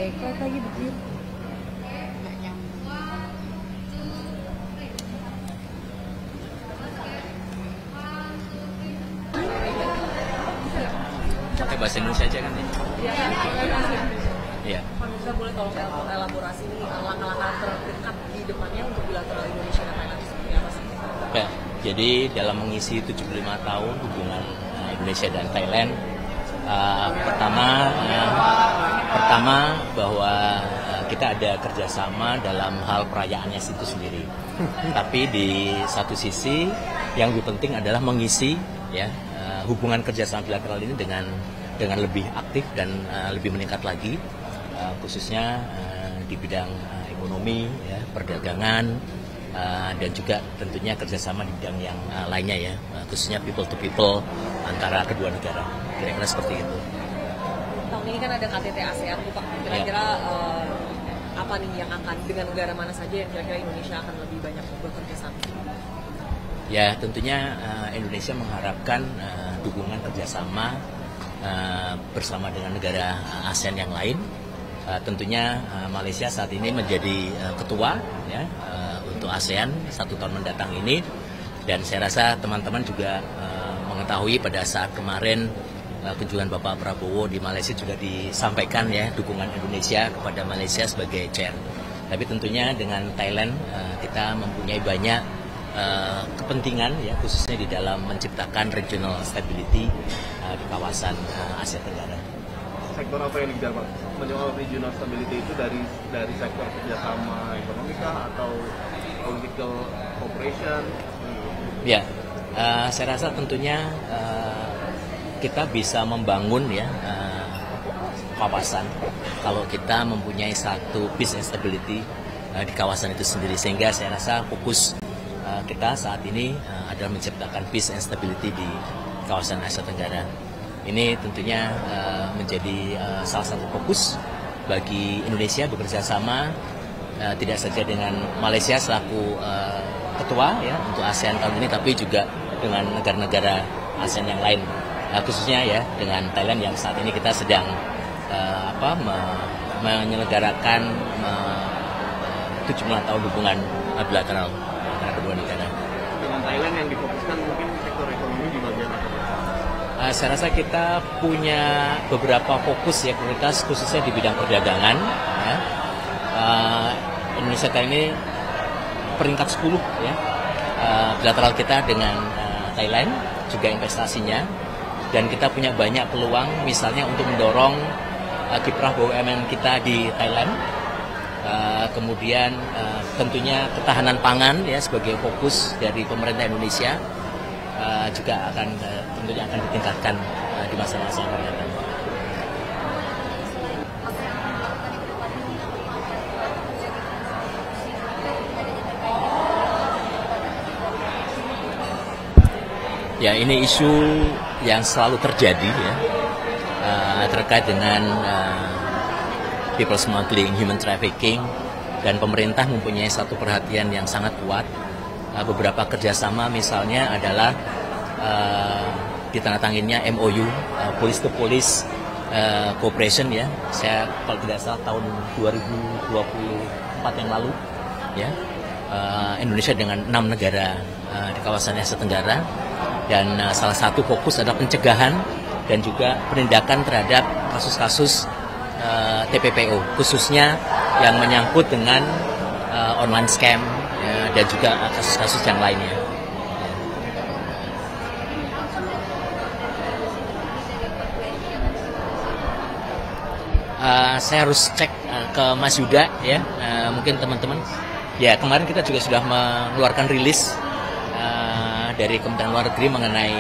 dekat lagi begini. Nggak nyambung. Pakai bahasa Indonesia aja kan? Iya. Bisa boleh tolong elaborasi nih langkah-langkah terdekat di depannya untuk bilateral Indonesia dan Thailand seperti apa sih? Ya, jadi dalam mengisi 75 tahun hubungan Indonesia dan Thailand, pertama bahwa kita ada kerjasama dalam hal perayaannya itu sendiri. Tapi di satu sisi yang lebih penting adalah mengisi ya hubungan kerjasama bilateral ini dengan lebih aktif dan lebih meningkat lagi, khususnya di bidang ekonomi, ya, perdagangan, dan juga tentunya kerjasama di bidang yang lainnya ya, khususnya people to people antara kedua negara, kira-kira seperti itu. Tahun ini kan ada KTT ASEAN tuh Pak, kira-kira apa nih yang akan dengan negara mana saja yang kira-kira Indonesia akan lebih banyak bekerja sama? Ya tentunya Indonesia mengharapkan dukungan kerjasama bersama dengan negara ASEAN yang lain. Tentunya Malaysia saat ini menjadi ketua ya untuk ASEAN 1 tahun mendatang ini, dan saya rasa teman-teman juga mengetahui pada saat kemarin kunjungan Bapak Prabowo di Malaysia juga disampaikan ya dukungan Indonesia kepada Malaysia sebagai chair. Tapi tentunya dengan Thailand kita mempunyai banyak kepentingan ya, khususnya di dalam menciptakan regional stability di kawasan Asia Tenggara. Sektor apa yang dikejar Pak? Menyoal regional stability itu dari sektor kerjasama ekonomi kah atau political cooperation? Ya, saya rasa tentunya kita bisa membangun ya kawasan kalau kita mempunyai satu peace and stability di kawasan itu sendiri, sehingga saya rasa fokus kita saat ini adalah menciptakan peace and stability di kawasan Asia Tenggara. Ini tentunya menjadi salah satu fokus bagi Indonesia bekerja sama tidak saja dengan Malaysia selaku ketua ya untuk ASEAN tahun ini, tapi juga dengan negara-negara ASEAN yang lain, khususnya ya dengan Thailand yang saat ini kita sedang menyelenggarakan 75 tahun hubungan bilateral antara kedua negara. Dengan Thailand yang difokuskan mungkin sektor ekonomi di bagian apa? Saya rasa kita punya beberapa fokus ya, prioritas khususnya di bidang perdagangan ya. Indonesia kali ini peringkat 10 ya bilateral kita dengan Thailand, juga investasinya, dan kita punya banyak peluang misalnya untuk mendorong kiprah BUMN kita di Thailand. Kemudian tentunya ketahanan pangan ya sebagai fokus dari pemerintah Indonesia juga tentunya akan ditingkatkan di masa-masa yang akan datang. Ya, ini isu yang selalu terjadi ya terkait dengan people smuggling, human trafficking, dan pemerintah mempunyai satu perhatian yang sangat kuat. Beberapa kerjasama misalnya adalah ditandatanginnya MOU, police to police cooperation ya. Saya kalau tidak salah tahun 2024 yang lalu ya, Indonesia dengan 6 negara di kawasan Asia Tenggara, dan salah satu fokus adalah pencegahan dan juga penindakan terhadap kasus-kasus TPPO, khususnya yang menyangkut dengan online scam ya, dan juga kasus-kasus yang lainnya. Saya harus cek ke Mas Yuda ya, mungkin teman-teman. Ya, kemarin kita juga sudah mengeluarkan rilis dari Kementerian Luar Negeri mengenai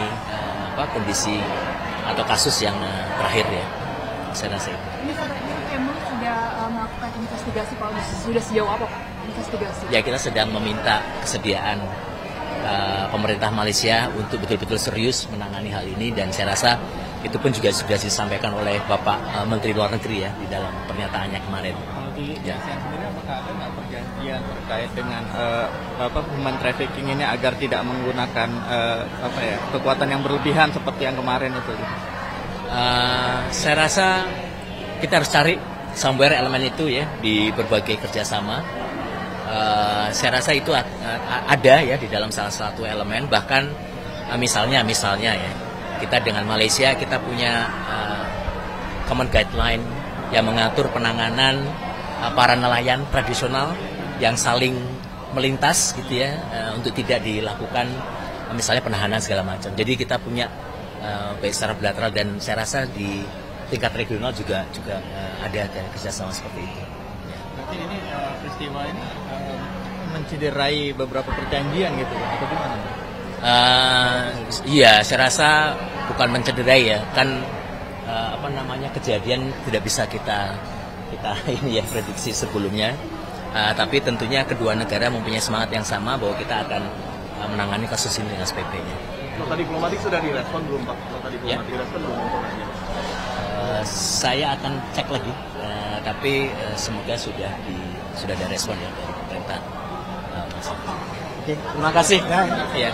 kondisi atau kasus yang terakhir ya. Saya rasa itu. Ini emang sudah melakukan investigasi Pak, sudah sejauh apa Pak investigasi? Ya, kita sedang meminta kesediaan pemerintah Malaysia untuk betul-betul serius menangani hal ini, dan saya rasa itu pun juga sudah disampaikan oleh Bapak Menteri Luar Negeri ya di dalam pernyataannya kemarin. Kalau di Ya. ASEAN sendiri apakah ada nggak perjanjian terkait dengan human trafficking ini agar tidak menggunakan kekuatan yang berlebihan seperti yang kemarin itu? Saya rasa kita harus cari somewhere elemen itu ya di berbagai kerjasama. Saya rasa itu ada ya di dalam salah satu elemen. Bahkan misalnya ya kita dengan Malaysia kita punya common guideline yang mengatur penanganan para nelayan tradisional yang saling melintas gitu ya, untuk tidak dilakukan misalnya penahanan segala macam. Jadi kita punya baik secara bilateral dan saya rasa di tingkat regional juga ada kerjasama seperti itu. Berarti ini peristiwa ini mencederai beberapa perjanjian gitu atau gimana? Iya, saya rasa bukan mencederai ya, kan kejadian tidak bisa kita ini ya prediksi sebelumnya. Tapi tentunya kedua negara mempunyai semangat yang sama bahwa kita akan menangani kasus ini dengan SPP-nya. Nota diplomatik sudah direspon belum Pak? Nota diplomatik direspon belum informasinya? Saya akan cek lagi, tapi semoga sudah ada respon ya dari pemerintah. Oke, terima kasih. Ya.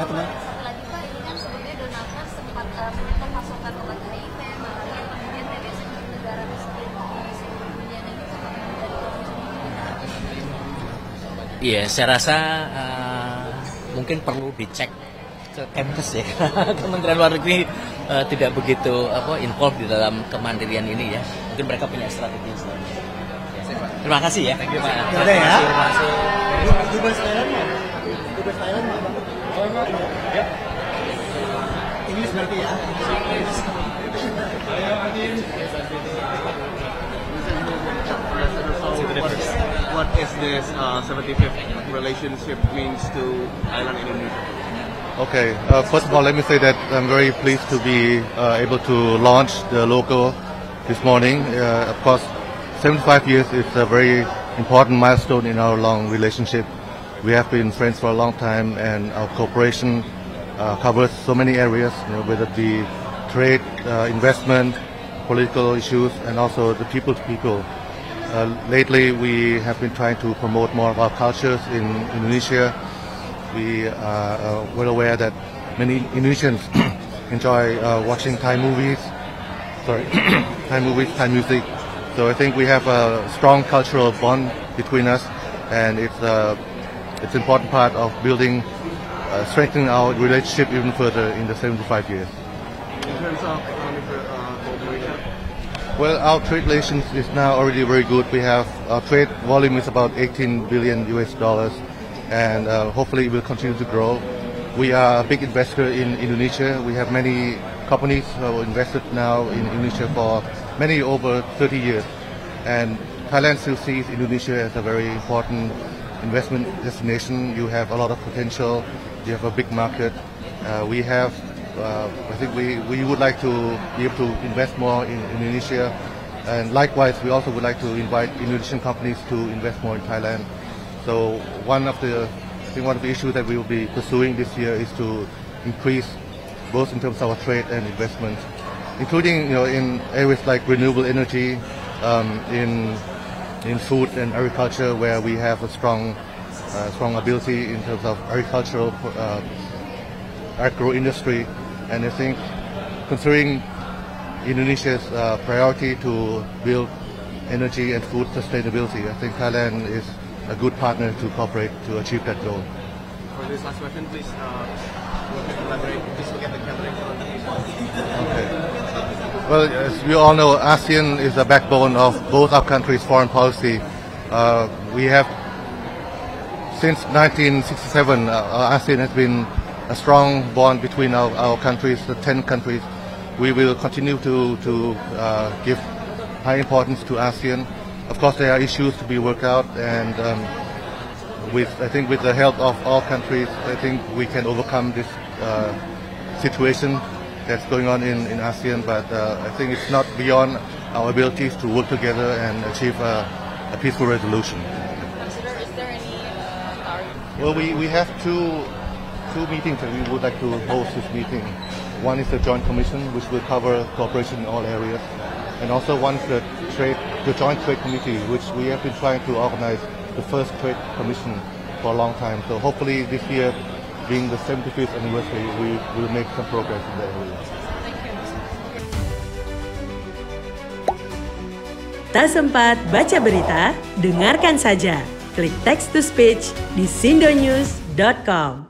Lagi Pak, ini kan sebelumnya Donald Trump sempat menutup pasokan obat HIV, malaria, kemudian TBC ke negara miskin di seluruh dunia. Nah, itu Iya, saya rasa mungkin perlu dicek ke Kemkes ya. Kementerian Luar Negeri tidak begitu involved di dalam kemandirian ini ya. Mungkin mereka punya strategi sendiri. Terima kasih ya. Thank you, Pak. Ada ya. Terima kasih. Dubes Thailand ya? Dubes Thailand ya? Ya. Inggris berarti ya? What is this 75th relationship means to Thailand and Indonesia? Okay, first of all, let me say that I'm very pleased to be able to launch the logo this morning. Of course, 75 years is a very important milestone in our long relationship. We have been friends for a long time, and our cooperation covers so many areas, whether it be trade, investment, political issues, and also the people-to-people. Lately, we have been trying to promote more of our cultures in Indonesia. We are well aware that many Indonesians enjoy watching Thai movies, Thai music. So I think we have a strong cultural bond between us, and it's an important part of building, strengthening our relationship even further in the 75 years. In terms of economic cooperation? Well, our trade relations is now already very good. We have our trade volume is about 18 billion US dollars, and hopefully it will continue to grow. We are a big investor in Indonesia. We have many companies who are invested now in Indonesia for many over 30 years, and Thailand still sees Indonesia as a very important investment destination. You have a lot of potential. You have a big market. I think we would like to be able to invest more in Indonesia, and likewise we also would like to invite Indonesian companies to invest more in Thailand. So one of the issues that we will be pursuing this year is to increase both in terms of our trade and investment, including in areas like renewable energy, in food and agriculture, where we have a strong ability in terms of agricultural agro industry. And I think, considering Indonesia's priority to build energy and food sustainability, I think Thailand is a good partner to cooperate to achieve that goal. For this last question, please elaborate. Please look at the camera. Okay. Well, as we all know, ASEAN is the backbone of both our countries' foreign policy. We have, since 1967, ASEAN has been a strong bond between our countries, the 10 countries. We will continue to give high importance to ASEAN. Of course, there are issues to be worked out, and I think with the help of all countries, I think we can overcome this situation that's going on in ASEAN. But I think it's not beyond our abilities to work together and achieve a peaceful resolution. Is there any Well, we have two meetings that we would like to host this meeting. One is the Joint Commission, which will cover cooperation in all areas, and also one is the Joint Trade Committee, which we have been trying to organize the first Trade Commission for a long time. So hopefully this year, being the 75th anniversary, we will make some progress in that area. Tak sempat baca berita? Dengarkan saja. Klik text to speech di sindonews.com.